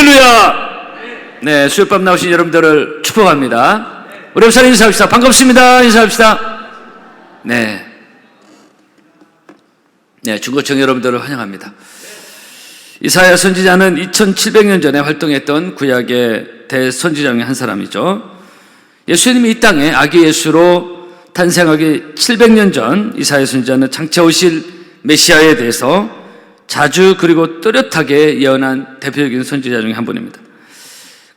할렐루야. 네, 수요밤 나오신 여러분들을 축복합니다. 우리 옆 사람 인사합시다. 반갑습니다. 인사합시다. 네, 중고청 여러분들을 환영합니다. 이사야 선지자는 2700년 전에 활동했던 구약의 대선지자 중에 한 사람이죠. 예수님이 이 땅에 아기 예수로 탄생하기 700년 전 이사야 선지자는 장차 오실 메시아에 대해서 자주 그리고 뚜렷하게 예언한 대표적인 선지자 중에 한 분입니다.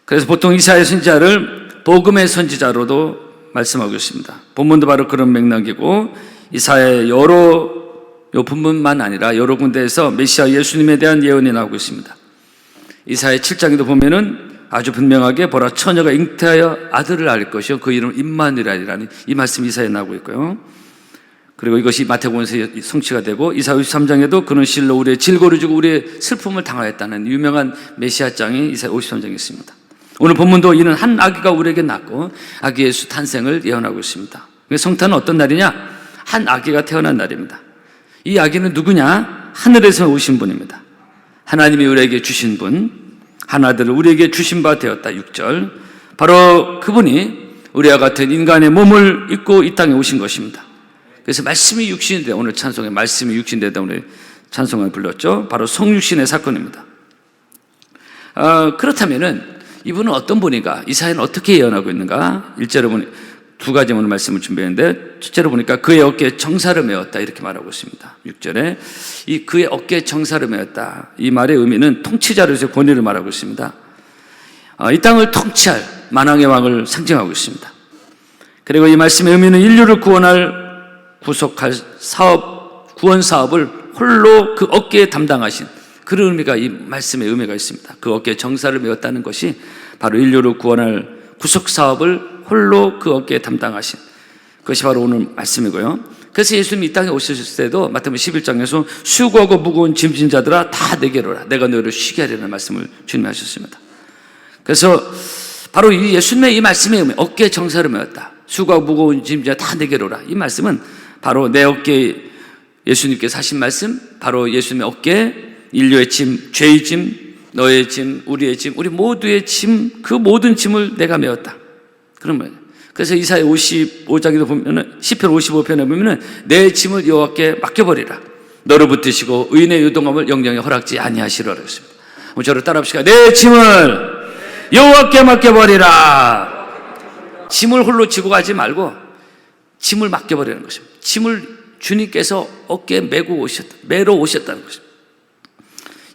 그래서 보통 이사야 선지자를 복음의 선지자로도 말씀하고 있습니다. 본문도 바로 그런 맥락이고, 이사야의 요 본문만 아니라 여러 군데에서 메시아 예수님에 대한 예언이 나오고 있습니다. 이사야 7장에도 보면은 아주 분명하게 보라, 처녀가 잉태하여 아들을 낳을 것이요 그 이름은 임마누엘이라는 이 말씀이 이사야에 나오고 있고요. 그리고 이것이 마태복음에서 성취가 되고, 이사야 53장에도 그는 실로 우리의 질고를 주고 우리의 슬픔을 당하였다는 유명한 메시아장이 이사야 53장에 있습니다. 오늘 본문도 이는 한 아기가 우리에게 낳고 아기 예수 탄생을 예언하고 있습니다. 성탄은 어떤 날이냐? 한 아기가 태어난 날입니다. 이 아기는 누구냐? 하늘에서 오신 분입니다. 하나님이 우리에게 주신 분, 한 아들을 우리에게 주신 바 되었다. 6절. 바로 그분이 우리와 같은 인간의 몸을 입고 이 땅에 오신 것입니다. 그래서 말씀이 육신이 되어, 오늘 찬송에 말씀이 육신이 되다 오늘 찬송을 불렀죠. 바로 성육신의 사건입니다. 그렇다면은 이분은 어떤 분인가? 이사야는 어떻게 예언하고 있는가? 1절에 보니 두 가지 오늘 말씀을 준비했는데, 첫째로 보니까 그의 어깨에 정사를 메었다 이렇게 말하고 있습니다. 6절에 이 그의 어깨에 정사를 메었다, 이 말의 의미는 통치자로서의 권위를 말하고 있습니다. 이 땅을 통치할 만왕의 왕을 상징하고 있습니다. 그리고 이 말씀의 의미는 인류를 구속할 사업, 구원 사업을 홀로 그 어깨에 담당하신 그런 의미가, 이 말씀의 의미가 있습니다. 그 어깨에 정사를 메었다는 것이 바로 인류를 구원할 구속 사업을 홀로 그 어깨에 담당하신 그것이 바로 오늘 말씀이고요. 그래서 예수님이 이 땅에 오셨을 때도 마태복음 11장에서 수고하고 무거운 짐진 자들아 다 내게로 오라, 내가 너희를 쉬게 하리라는 말씀을 주님이 하셨습니다. 그래서 바로 이 예수님의 이 말씀의 의미, 어깨에 정사를 메었다, 수고하고 무거운 짐진 자들아 다 내게로 오라, 이 말씀은 바로 내 어깨에 예수님께서 하신 말씀, 바로 예수님의 어깨에 인류의 짐, 죄의 짐, 너의 짐, 우리의 짐, 우리 모두의 짐, 그 모든 짐을 내가 메었다. 그런 거예요. 그래서 이사야 55장에도 보면은, 시편 55편에 보면은 내 짐을 여호와께 맡겨버리라, 너를 붙드시고 의인의 유동함을 영영에 허락지 아니하시리라 그랬습니다. 저를 따라합시다. 내 짐을 여호와께 맡겨버리라. 짐을 홀로 지고 가지 말고 짐을 맡겨버리는 것입니다. 짐을 주님께서 어깨에 매러 오셨다는 것입니다.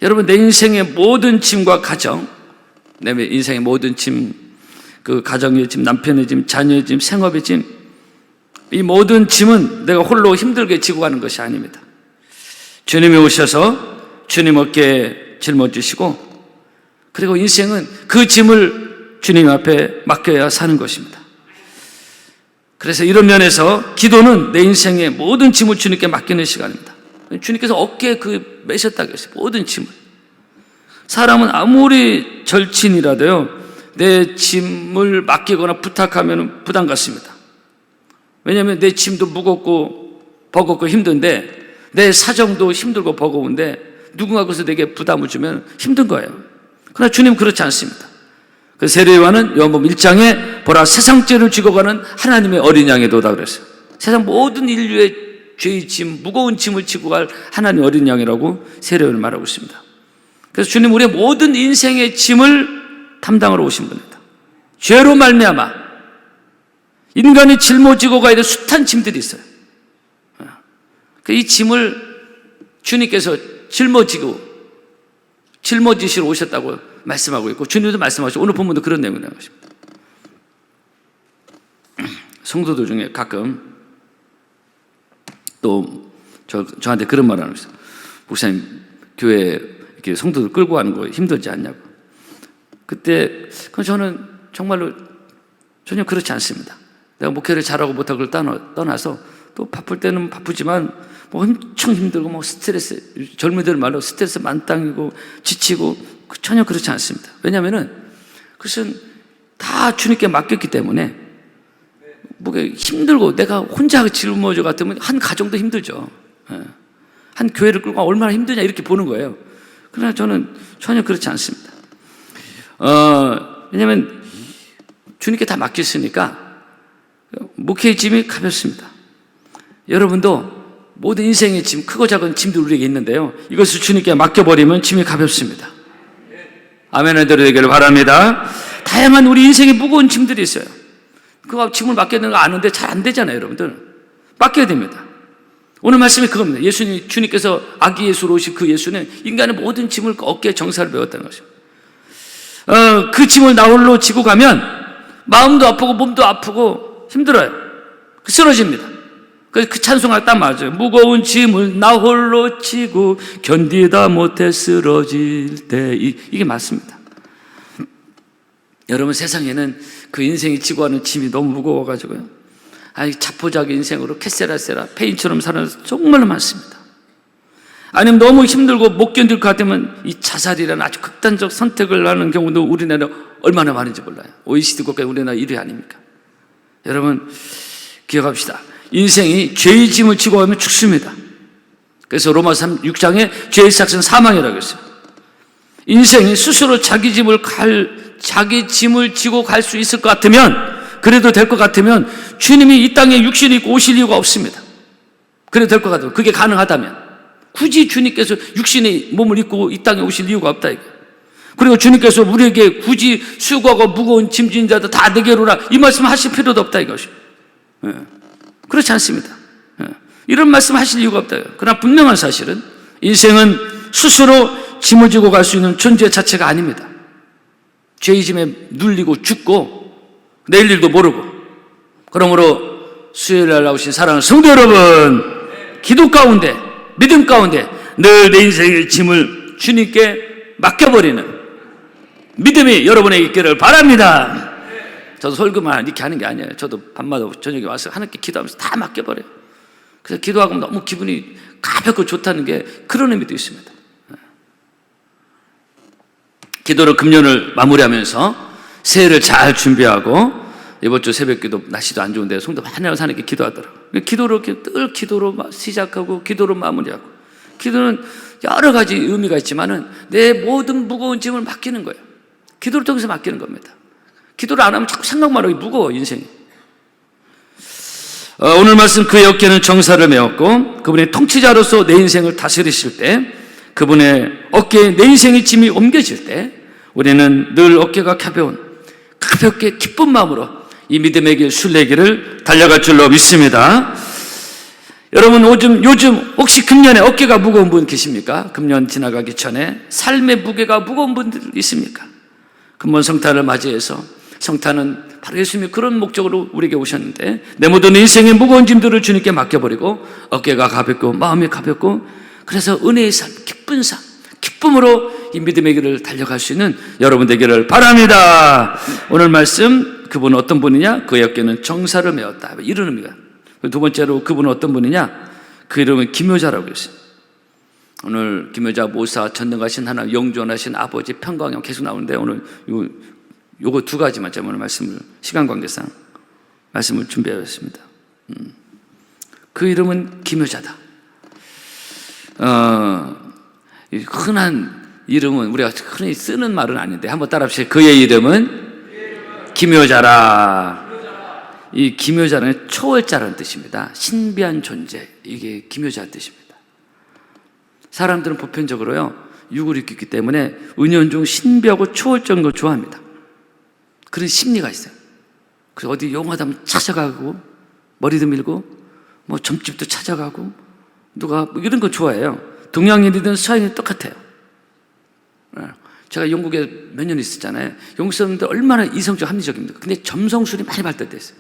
여러분, 내 인생의 모든 짐과 가정, 내 인생의 모든 짐, 그 가정의 짐, 남편의 짐, 자녀의 짐, 생업의 짐, 이 모든 짐은 내가 홀로 힘들게 지고 가는 것이 아닙니다. 주님이 오셔서 주님 어깨에 짊어지시고, 그리고 인생은 그 짐을 주님 앞에 맡겨야 사는 것입니다. 그래서 이런 면에서 기도는 내 인생의 모든 짐을 주님께 맡기는 시간입니다. 주님께서 어깨에 매셨다고 했어요. 모든 짐을. 사람은 아무리 절친이라도요, 내 짐을 맡기거나 부탁하면 부담 갖습니다. 왜냐하면 내 짐도 무겁고 버겁고 힘든데, 내 사정도 힘들고 버거운데 누군가 그래서 내게 부담을 주면 힘든 거예요. 그러나 주님은 그렇지 않습니다. 그 세례요한은 요한복음 1장에 보라, 세상 죄를 지고 가는 하나님의 어린 양의 도다 그랬어요. 세상 모든 인류의 죄의 짐, 무거운 짐을 지고 갈 하나님 어린 양이라고 세례요한을 말하고 있습니다. 그래서 주님 우리의 모든 인생의 짐을 담당하러 오신 분입니다. 죄로 말미암아 인간이 짊어지고 가야 될 숱한 짐들이 있어요. 이 짐을 주님께서 짊어지시러 오셨다고 말씀하고 있고, 주님도 말씀하시고, 오늘 본문도 그런 내용이 나온 것입니다. 성도들 중에 가끔 또 저한테 그런 말을 하는 거예요. 목사님, 교회 이렇게 성도들 끌고 가는 거 힘들지 않냐고. 그때 저는 정말로 전혀 그렇지 않습니다. 내가 목회를 잘하고 못하고 떠나서 또 바쁠 때는 바쁘지만 엄청 힘들고 스트레스, 젊은이들 말로 스트레스 만땅이고 지치고 전혀 그렇지 않습니다. 왜냐하면은 그것은 다 주님께 맡겼기 때문에 힘들고 내가 혼자 짊어져 같으면 한 가정도 힘들죠. 한 교회를 끌고 얼마나 힘드냐 이렇게 보는 거예요. 그러나 저는 전혀 그렇지 않습니다. 왜냐하면 주님께 다 맡겼으니까 목회의 짐이 가볍습니다. 여러분도 모든 인생의 짐, 크고 작은 짐도 우리에게 있는데요, 이것을 주님께 맡겨버리면 짐이 가볍습니다. 아멘 하도록 되기를 바랍니다. 다양한 우리 인생에 무거운 짐들이 있어요. 그 짐을 맡겨야 되는 거 아는데 잘 안 되잖아요. 여러분들 맡겨야 됩니다. 오늘 말씀이 그겁니다. 주님께서 아기 예수로 오신 그 예수는 인간의 모든 짐을 어깨에 정사를 메웠다는 것입니다. 그 짐을 나 홀로 지고 가면 마음도 아프고 몸도 아프고 힘들어요. 쓰러집니다. 그 찬송가 딱 맞아요. 무거운 짐을 나 홀로 지고 견디다 못해 쓰러질 때. 이게 맞습니다. 여러분, 세상에는 그 인생이 지고 하는 짐이 너무 무거워가지고요, 자포자기 인생으로 캐세라세라 페인처럼 사는 사람 정말로 많습니다. 아니면 너무 힘들고 못 견딜 것 같으면 이 자살이라는 아주 극단적 선택을 하는 경우도 우리나라 얼마나 많은지 몰라요. OECD 국가에 우리나라 1위 아닙니까? 여러분, 기억합시다. 인생이 죄의 짐을 지고 가면 죽습니다. 그래서 로마서 6장에 죄의 삭은 사망이라고 했어요. 인생이 스스로 자기 짐을 지고 갈 수 있을 것 같으면, 그래도 될 것 같으면 주님이 이 땅에 육신이 있고 오실 이유가 없습니다. 그래도 될 것 같으면, 그게 가능하다면 굳이 주님께서 육신의 몸을 입고 이 땅에 오실 이유가 없다 이거. 그리고 주님께서 우리에게 굳이 수고하고 무거운 짐진 자들 다 내게로 오라 이 말씀 하실 필요도 없다 이것이. 그렇지 않습니다. 이런 말씀 하실 이유가 없다. 그러나 분명한 사실은 인생은 스스로 짐을 지고 갈 수 있는 존재 자체가 아닙니다. 죄의 짐에 눌리고 죽고 내일 일도 모르고. 그러므로 수요일날 나오신 사랑하는 성도 여러분, 기도 가운데, 믿음 가운데 늘 내 인생의 짐을 주님께 맡겨버리는 믿음이 여러분에게 있기를 바랍니다. 저도 설교만 이렇게 하는 게 아니에요. 저도 밤마다 저녁에 와서 하나님께 기도하면서 다 맡겨버려요. 그래서 기도하고 너무 기분이 가볍고 좋다는 게 그런 의미도 있습니다. 기도를 금년을 마무리하면서 새해를 잘 준비하고, 이번 주 새벽기도 날씨도 안 좋은데 성도 많이 와서 하나님께 기도하더라고요. 기도로 늘 기도로 시작하고 기도로 마무리하고. 기도는 여러 가지 의미가 있지만은 내 모든 무거운 짐을 맡기는 거예요. 기도를 통해서 맡기는 겁니다. 기도를 안 하면 자꾸 생각만 하고 무거워 인생이. 오늘 말씀, 그의 어깨는 정사를 메었고 그분의 통치자로서 내 인생을 다스리실 때, 그분의 어깨에 내 인생의 짐이 옮겨질 때 우리는 늘 어깨가 가볍게 기쁜 마음으로 이 믿음의 길 순례길을 달려갈 줄로 믿습니다. 여러분, 요즘 혹시 금년에 어깨가 무거운 분 계십니까? 금년 지나가기 전에 삶의 무게가 무거운 분들 있습니까? 금번 성탄을 맞이해서, 성탄은 바로 예수님이 그런 목적으로 우리에게 오셨는데, 내 모든 인생의 무거운 짐들을 주님께 맡겨버리고 어깨가 가볍고 마음이 가볍고, 그래서 은혜의 삶, 기쁜 삶, 기쁨으로 이 믿음의 길을 달려갈 수 있는 여러분 되기를 바랍니다. 오늘 말씀, 그분은 어떤 분이냐? 그의 어깨는 정사를 메었다, 이런 의미가. 두 번째로, 그분은 어떤 분이냐? 그 이름은 기묘자라고 했어요. 오늘 기묘자, 모사, 전능하신 하나님, 영존하신 아버지, 평강형 계속 나오는데, 오늘 요거 두 가지만 제가 오늘 말씀을, 시간 관계상 말씀을 준비하였습니다. 그 이름은 기묘자다. 흔한 이름은, 우리가 흔히 쓰는 말은 아닌데 한번 따라 합시다. 그의 이름은 기묘자라. 이 기묘자는 초월자라는 뜻입니다. 신비한 존재, 이게 기묘자의 뜻입니다. 사람들은 보편적으로요, 육을 입기 때문에 은연중 신비하고 초월적인 걸 좋아합니다. 그런 심리가 있어요. 그래서 어디 용하다 하면 찾아가고, 머리도 밀고, 뭐 점집도 찾아가고, 누가 뭐 이런 거 좋아해요. 동양인이든 서양인이 똑같아요. 제가 영국에 몇 년 있었잖아요. 영국 사람들 얼마나 이성적 합리적입니까? 근데 점성술이 많이 발달돼 있어요.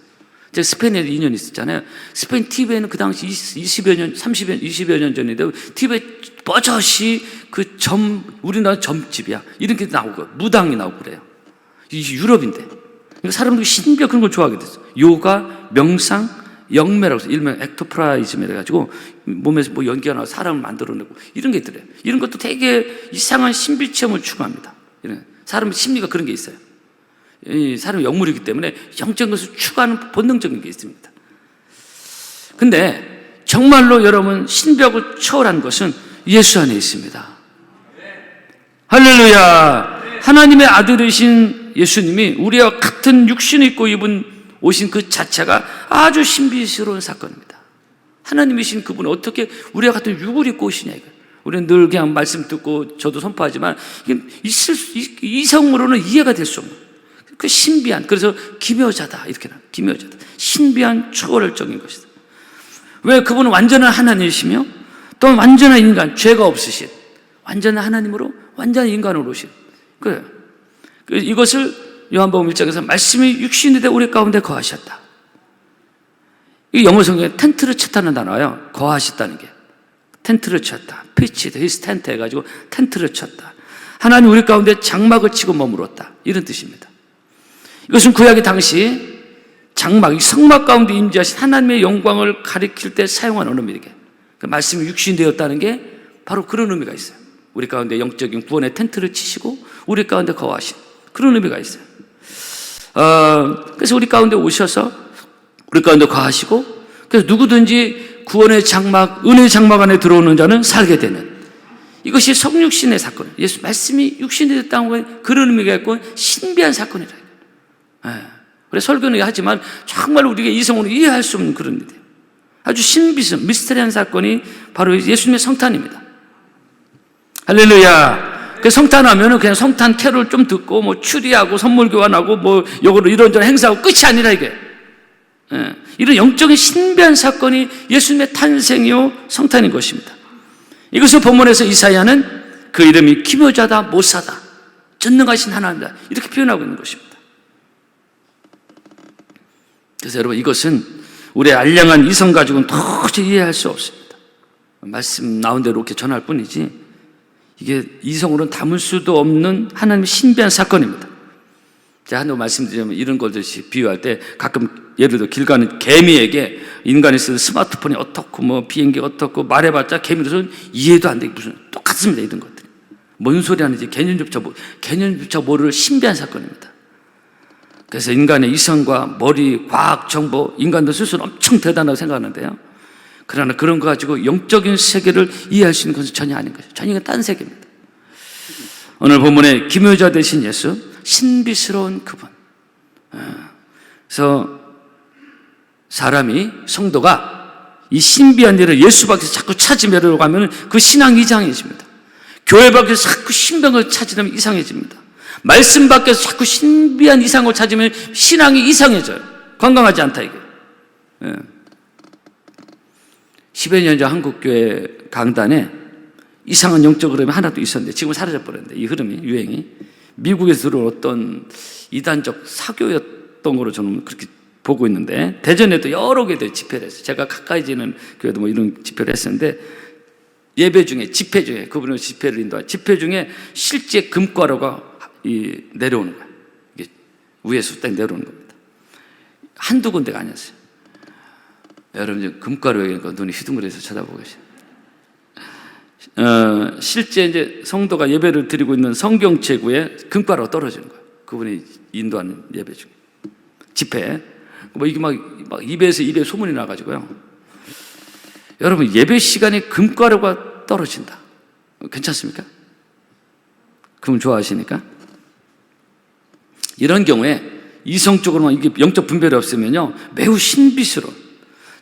제가 스페인에 2년 있었잖아요. 스페인 TV에는 그 당시 20여 년, 20여 년 전인데 TV에 버젓이 그 우리나라 점집이야, 이런 게 나오고 무당이 나오고 그래요. 이 유럽인데. 그러니까 사람들이 신비한 그런 걸 좋아하게 됐어요. 요가, 명상, 영매라고 해서 일명 액토프라이즘 이래가지고 몸에서 뭐 연기가 나와 사람을 만들어내고 이런 게 있더래요. 이런 것도 되게 이상한 신비 체험을 추구합니다. 사람 심리가 그런 게 있어요. 이 사람이 영물이기 때문에 영적인 것을 추구하는 본능적인 게 있습니다. 근데 정말로 여러분, 신비하고 초월한 것은 예수 안에 있습니다. 할렐루야. 하나님의 아들이신 예수님이 우리와 같은 육신을 입고 입은 오신 그 자체가 아주 신비스러운 사건입니다. 하나님이신 그분은 어떻게 우리와 같은 육을 입고 오시냐 이거예요. 우리는 늘 그냥 말씀 듣고 저도 선포하지만 이성으로는 이해가 될 수 없는 그 신비한, 그래서 기묘자다 이렇게 나와요. 기묘자다, 신비한 초월적인 것이다. 왜? 그분은 완전한 하나님이시며 또 완전한 인간, 죄가 없으신 완전한 하나님으로 완전한 인간으로 오신, 그래요. 이것을 요한복음 1장에서 말씀이 육신이 되어 우리 가운데 거하셨다. 이 영어 성경에 텐트를 쳤다는 단어예요. 거하셨다는 게. 텐트를 쳤다. 피치드, 히스 텐트 해가지고 텐트를 쳤다. 하나님 우리 가운데 장막을 치고 머물렀다. 이런 뜻입니다. 이것은 구약의 당시 장막, 이 성막 가운데 임재하신 하나님의 영광을 가리킬 때 사용한 언어입니다. 그 말씀이 육신되었다는 게 바로 그런 의미가 있어요. 우리 가운데 영적인 구원의 텐트를 치시고 우리 가운데 거하신 그런 의미가 있어요. 그래서 우리 가운데 오셔서 우리 가운데 거하시고, 그래서 누구든지 구원의 장막, 은혜의 장막 안에 들어오는 자는 살게 되는, 이것이 성육신의 사건이에요. 예수 말씀이 육신이 됐다는 건 그런 의미가 있고 신비한 사건이라. 그래서 설교는 하지만 정말 우리가 이성으로 이해할 수 없는 그런 일이에요. 아주 신비스러운 미스터리한 사건이 바로 예수님의 성탄입니다. 할렐루야. 그 성탄하면은 그냥 성탄 캐롤 좀 듣고 뭐 추리하고 선물 교환하고 뭐 요거로 이런저런 행사하고 끝이 아니라 이게. 이런 영적인 신비한 사건이 예수님의 탄생이요 성탄인 것입니다. 이것을 본문에서 이사야는 그 이름이 기묘자다, 모사다, 전능하신 하나님이다 이렇게 표현하고 있는 것입니다. 그래서 여러분, 이것은 우리의 알량한 이성 가지고는 도저히 이해할 수 없습니다. 말씀 나온 대로 이렇게 전할 뿐이지 이게 이성으로는 담을 수도 없는 하나님의 신비한 사건입니다. 제가 한번 말씀드리면 이런 것들이 비유할 때 가끔 예를 들어 길 가는 개미에게 인간이 쓰는 스마트폰이 어떻고 뭐 비행기 어떻고 말해봤자 개미로서는 이해도 안 되게 무슨 똑같습니다. 이런 것들이 뭔 소리 하는지 개념조차 모를 신비한 사건입니다. 그래서 인간의 이성과 머리, 과학, 정보, 인간도 스스로 엄청 대단하다고 생각하는데요, 그러나 그런 거 가지고 영적인 세계를 이해할 수 있는 것은 전혀 아닌 것이죠. 전혀 딴 세계입니다. 오늘 본문에 기묘자 되신 예수, 신비스러운 그분. 그래서 사람이, 성도가 이 신비한 일을 예수 밖에서 자꾸 찾으려고 하면 그 신앙이 이상해집니다. 교회 밖에서 자꾸 신비한 걸 찾으려면 이상해집니다. 말씀 밖에서 자꾸 신비한 이상을 찾으면 신앙이 이상해져요. 건강하지 않다 이게. 10여 년 전 한국교회 강단에 이상한 영적 흐름이 하나도 있었는데 지금은 사라져버렸는데, 이 흐름이, 유행이 미국에서 들어온 어떤 이단적 사교였던 거로 저는 그렇게 보고 있는데, 대전에도 여러 교회들 집회를 했어요. 제가 가까이 지는 교회도 뭐 이런 집회를 했었는데, 예배 중에, 집회 중에, 그분은 집회를 인도한 집회 중에 실제 금가루가 내려오는 거예요. 이게 위에서 딱 내려오는 겁니다. 한두 군데가 아니었어요. 여러분 지금 금가루 얘기하니까 눈이 휘둥그레서 쳐다보고 계세요. 실제 이제 성도가 예배를 드리고 있는 성경책에 금가루가 떨어지는 거예요. 그분이 인도하는 예배 중에, 집회에. 뭐 이게 막 입에서 입에 소문이 나가지고요. 여러분, 예배 시간에 금가루가 떨어진다. 괜찮습니까? 그분 좋아하시니까? 이런 경우에 이성적으로만 이게 영적 분별이 없으면요, 매우 신비스러운.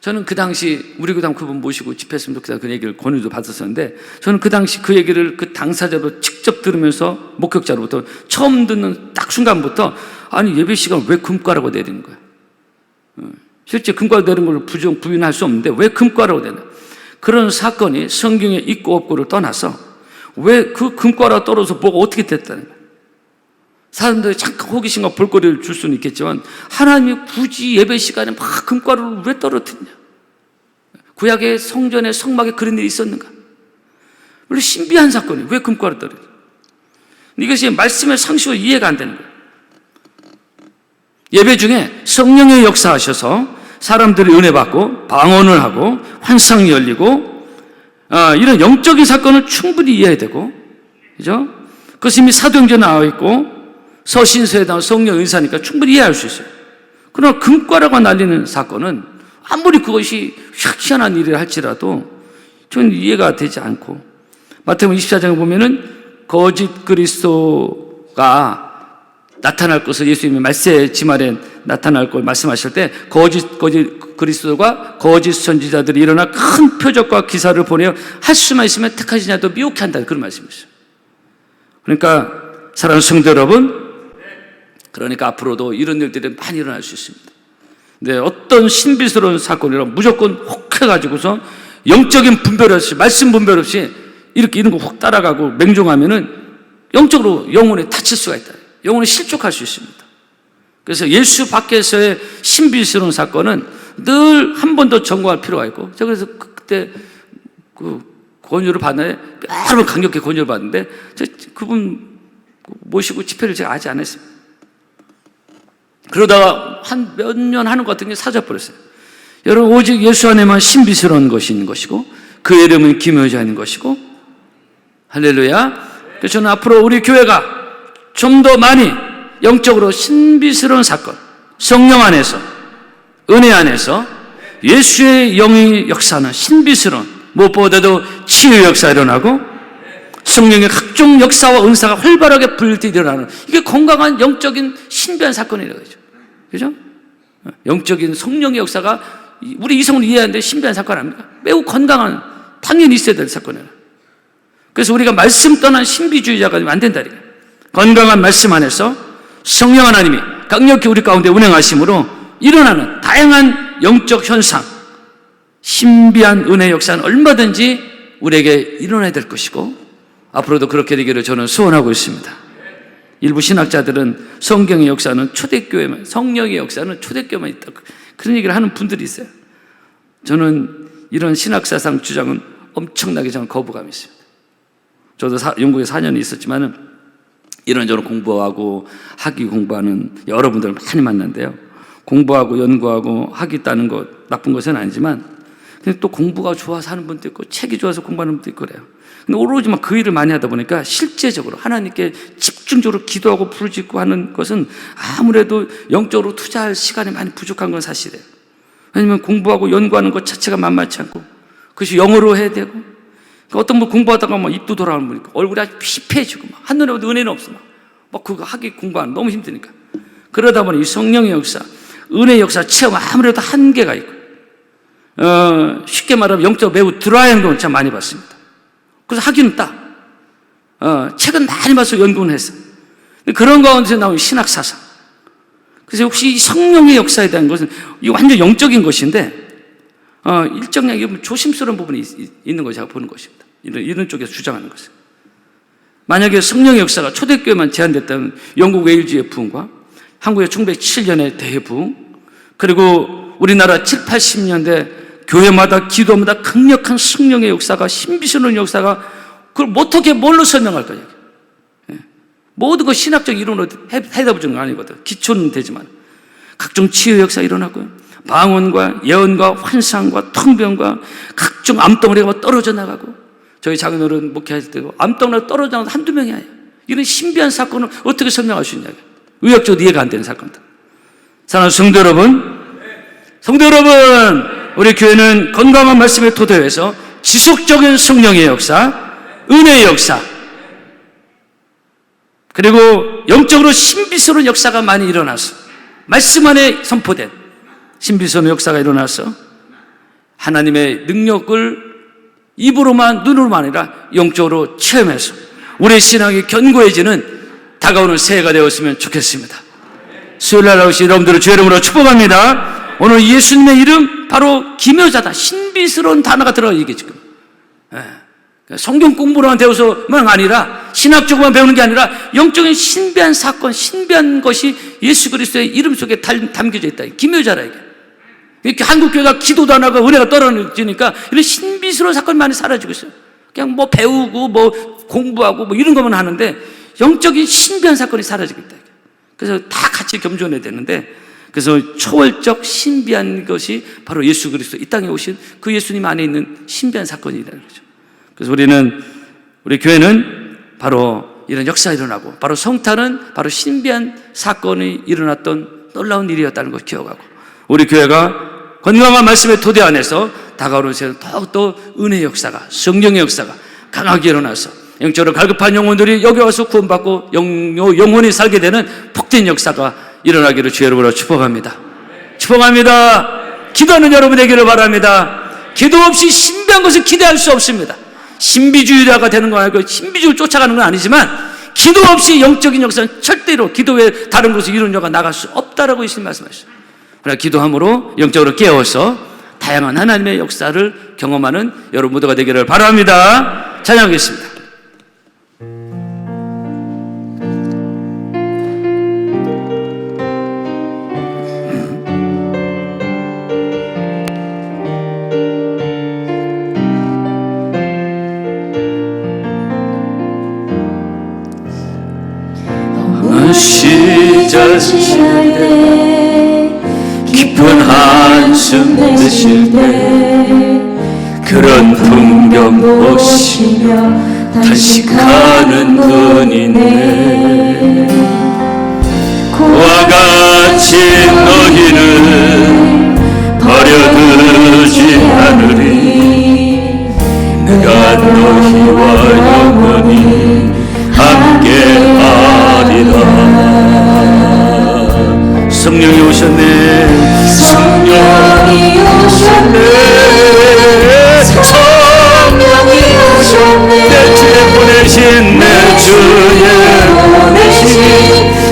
저는 그 당시 우리 교당 그분 모시고 집회했으면 좋겠다 그 얘기를 권유도 받았었는데, 저는 그 당시 그 얘기를 그 당사자로 직접 들으면서, 목격자로부터 처음 듣는 딱 순간부터, 아니 예배 시간 왜 금가루가 내리는 거야? 실제 금가루 내리는 걸 부인할 수 없는데 왜 금가루가 내리는 거야? 그런 사건이 성경에 있고 없고를 떠나서 왜 그 금가루가 떨어져서 뭐가 어떻게 됐다는 거야? 사람들이 잠깐 호기심과 볼거리를 줄 수는 있겠지만 하나님이 굳이 예배 시간에 막 금가루를 왜 떨어뜨리냐? 구약의 성전의 성막에 그런 일이 있었는가? 원래 신비한 사건이 왜 금가루 떨어뜨리냐? 이것이 말씀의 상식으로 이해가 안 되는 거예요. 예배 중에 성령의 역사하셔서 사람들이 은혜 받고 방언을 하고 환상이 열리고 이런 영적인 사건을 충분히 이해해야 되고, 그죠? 그것이 이미 사도행전에 나와 있고 서신서에 나온 성령 은사니까 충분히 이해할 수 있어요. 그러나 금가루가 날리는 사건은 아무리 그것이 희한한 일이라 할지라도 저는 이해가 되지 않고, 마태복음 24장에 보면은 거짓 그리스도가 그리스도가 나타날 것을 예수님이 말세 지말에 나타날 걸 말씀하실 때 거짓 그리스도가 거짓 선지자들이 일어나 큰 표적과 기사를 보내어 할 수만 있으면 택하신 자도 미혹해 한다, 그런 말씀이었어요. 그러니까 사랑하는 성도 여러분, 그러니까 앞으로도 이런 일들이 많이 일어날 수 있습니다. 근데 어떤 신비스러운 사건이라면 무조건 혹 해가지고서 영적인 분별 없이, 말씀 분별 없이 이렇게 이런 거 혹 따라가고 맹종하면은 영적으로 영혼에 다칠 수가 있다. 영혼이 실족할 수 있습니다. 그래서 예수 밖에서의 신비스러운 사건은 늘 한 번 더 점검할 필요가 있고, 제가 그래서 그때 그 권유를 받는데, 여러 번 강력히 권유를 받는데, 그분 모시고 집회를 제가 아직 안 했습니다. 그러다가 한 몇 년 하는 것 같은 게 사라져버렸어요. 여러분, 오직 예수 안에만 신비스러운 것이 있는 것이고, 그 이름은 기묘자인 것이고, 할렐루야. 그래서 저는 앞으로 우리 교회가 좀 더 많이 영적으로 신비스러운 사건, 성령 안에서, 은혜 안에서 예수의 영의 역사는 신비스러운, 무엇보다도 치유 역사 일어나고 성령의 각종 역사와 은사가 활발하게 불때 일어나는, 이게 건강한 영적인 신비한 사건이라고 하죠. 그죠? 영적인 성령의 역사가 우리 이성을 이해하는데 신비한 사건 아닙니까? 매우 건강한, 당연히 있어야 될 사건이에요. 그래서 우리가 말씀 떠난 신비주의자가 되면 안 된다니까. 건강한 말씀 안에서 성령 하나님이 강력히 우리 가운데 운행하심으로 일어나는 다양한 영적 현상, 신비한 은혜 역사는 얼마든지 우리에게 일어나야 될 것이고, 앞으로도 그렇게 되기를 저는 소원하고 있습니다. 일부 신학자들은 성경의 역사는 초대교회만, 성령의 역사는 초대교회만 있다, 그런 얘기를 하는 분들이 있어요. 저는 이런 신학사상 주장은 엄청나게 저는 거부감이 있습니다. 저도 영국에 4년이 있었지만은 이런저런 공부하고 학위 공부하는 여러분들 많이 만났는데요. 공부하고 연구하고 학위 있다는 것 나쁜 것은 아니지만, 근데 또 공부가 좋아서 하는 분도 있고 책이 좋아서 공부하는 분도 있고 그래요. 근데 오로지 막 그 일을 많이 하다 보니까 실제적으로 하나님께 집중적으로 기도하고 부르짖고 하는 것은 아무래도 영적으로 투자할 시간이 많이 부족한 건 사실이에요. 왜냐면 공부하고 연구하는 것 자체가 만만치 않고, 그것이 영어로 해야 되고, 그러니까 어떤 분 공부하다가 막 입도 돌아오는 분이니까 얼굴이 아주 피폐해지고 막 한눈에 봐도 은혜는 없어 막 그거 하기 공부하는 너무 힘드니까. 그러다 보니 이 성령의 역사, 은혜의 역사 체험 아무래도 한계가 있고, 쉽게 말하면 영적 매우 드라이한 경우를 참 많이 봤습니다. 그래서 하기는 책은 많이 봐서 연구는 했어. 그런 가운데서 나온 신학 사상. 그래서 혹시 이 성령의 역사에 대한 것은 이거 완전 영적인 것인데, 일정량 조심스러운 부분이 있는 거 제가 보는 것입니다. 이런 쪽에서 주장하는 것은, 만약에 성령의 역사가 초대교회만 제한됐다면 영국 웨일즈의 부흥과 한국의 1907년의 대부흥, 그리고 우리나라 7, 80년대 교회마다 기도마다 강력한 성령의 역사가, 신비스러운 역사가, 그걸 어떻게 뭘로 설명할 거냐. 모든 거 신학적 이론으로 해답을 주는 건 아니거든. 기초는 되지만 각종 치유 역사 일어나고요, 방언과 예언과 환상과 통병과 각종 암덩어리가 떨어져 나가고, 저희 장인어른 목회할 때도 암덩어리가 떨어져 나가서 한두 명이 아니에요. 이런 신비한 사건을 어떻게 설명할 수 있냐고요. 의학적으로 이해가 안 되는 사건들. 사랑하는 성도 여러분, 우리 교회는 건강한 말씀의 토대에서 지속적인 성령의 역사, 은혜의 역사, 그리고 영적으로 신비스러운 역사가 많이 일어나서, 말씀 안에 선포된 신비스러운 역사가 일어나서 하나님의 능력을 입으로만, 눈으로만 아니라 영적으로 체험해서 우리의 신앙이 견고해지는 다가오는 새해가 되었으면 좋겠습니다. 수요일날 나오신 여러분들을 주의 이름으로 축복합니다. 오늘 예수님의 이름 바로 기묘자다, 신비스러운 단어가 들어가 이게 지금. 성경 공부로만 배워서만 아니라, 신학적으로만 배우는 게 아니라 영적인 신비한 사건, 신비한 것이 예수 그리스도의 이름 속에 담겨져 있다. 기묘자라 이게. 이렇게 한국교회가 기도도 안 하고 은혜가 떨어지니까 이런 신비스러운 사건이 많이 사라지고 있어요. 그냥 뭐 배우고 뭐 공부하고 뭐 이런 것만 하는데 영적인 신비한 사건이 사라지고 있다. 그래서 다 같이 겸존해야 되는데, 그래서 초월적 신비한 것이 바로 예수 그리스도, 이 땅에 오신 그 예수님 안에 있는 신비한 사건이라는 거죠. 그래서 우리 교회는 바로 이런 역사가 일어나고, 바로 성탄은 바로 신비한 사건이 일어났던 놀라운 일이었다는 걸 기억하고, 우리 교회가 건강한 말씀의 토대 안에서 다가오는 새는 더욱더 은혜의 역사가, 성령의 역사가 강하게 일어나서 영적으로 갈급한 영혼들이 여기 와서 구원받고 영혼이 살게 되는 복된 역사가 일어나기를 주의 이름으로 축복합니다. 축복합니다. 기도하는 여러분 되기를 바랍니다. 기도 없이 신비한 것을 기대할 수 없습니다. 신비주의자가 되는 건 아니고 신비주의를 쫓아가는 건 아니지만 기도 없이 영적인 역사는 절대로 기도 외에 다른 곳에 이룬 자가 나갈 수 없다라고 예수님 말씀하셨어요. 그러나 기도함으로 영적으로 깨어서 다양한 하나님의 역사를 경험하는 여러분 모두가 되기를 바랍니다. 찬양하겠습니다. 시절 때 깊은 한숨 내쉴 때 그런 풍경 보시며 탄식하는 분이네. 그와 같이 너희는 버려두지 않으리. 내가 너희와 영원히 함께하리라. 성령이 오셨네. 성령이 오셨네. 성령이 오셨네. 내 주에 보내신 내 주에 보내신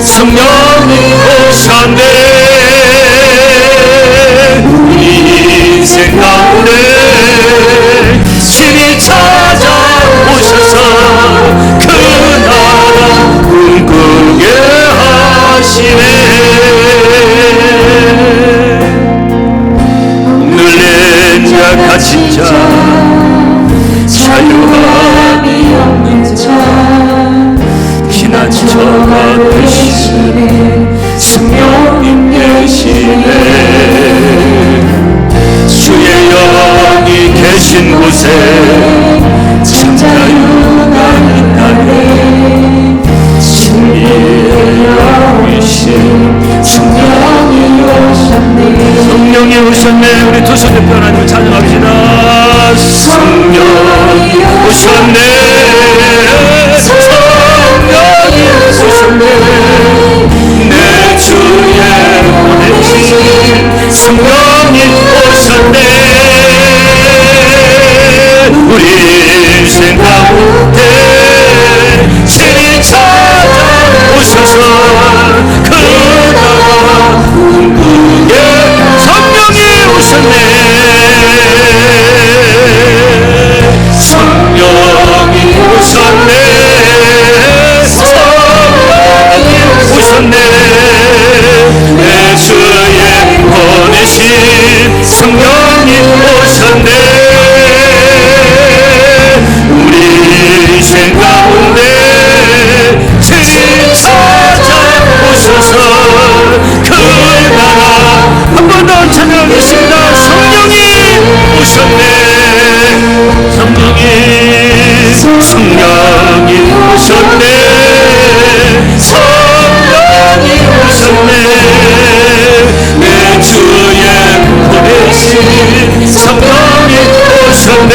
성령이 오셨네. 우리 인생 가운데 신이 찾아오셔서 그 나라 꿈꾸게 하시네. 눌린 자 갇힌 자 자유함이 없는 자 피난처가 되시네. 성령님 계시네. 주의 영이 계신 곳에 참 자유가 있다네. 진리의 영이신 성령이 오셨네. 성령이 오셨네. 우리 두 손 옆에 하나님을 찬양합시다. 성령이 오셨네. 성령이 오셨네. 내 주에 보내신 성령이 오셨네. 우리 인생 가운데 신이 찾아오셔서 그 나라 꿈꾸게 성령이 오셨네. 성령이 오셨네. 성령이 오셨네. 내 주에 보내신 성령이 오셨네. 우리 인생 가운데 신이 찾아오셔서 그 나라 한 번 더 찬양하겠습니다. 성령이 오셨네. 성령이 오셨네. 성령이 오셨네. 내 주에 보내신 성령이 오셨네.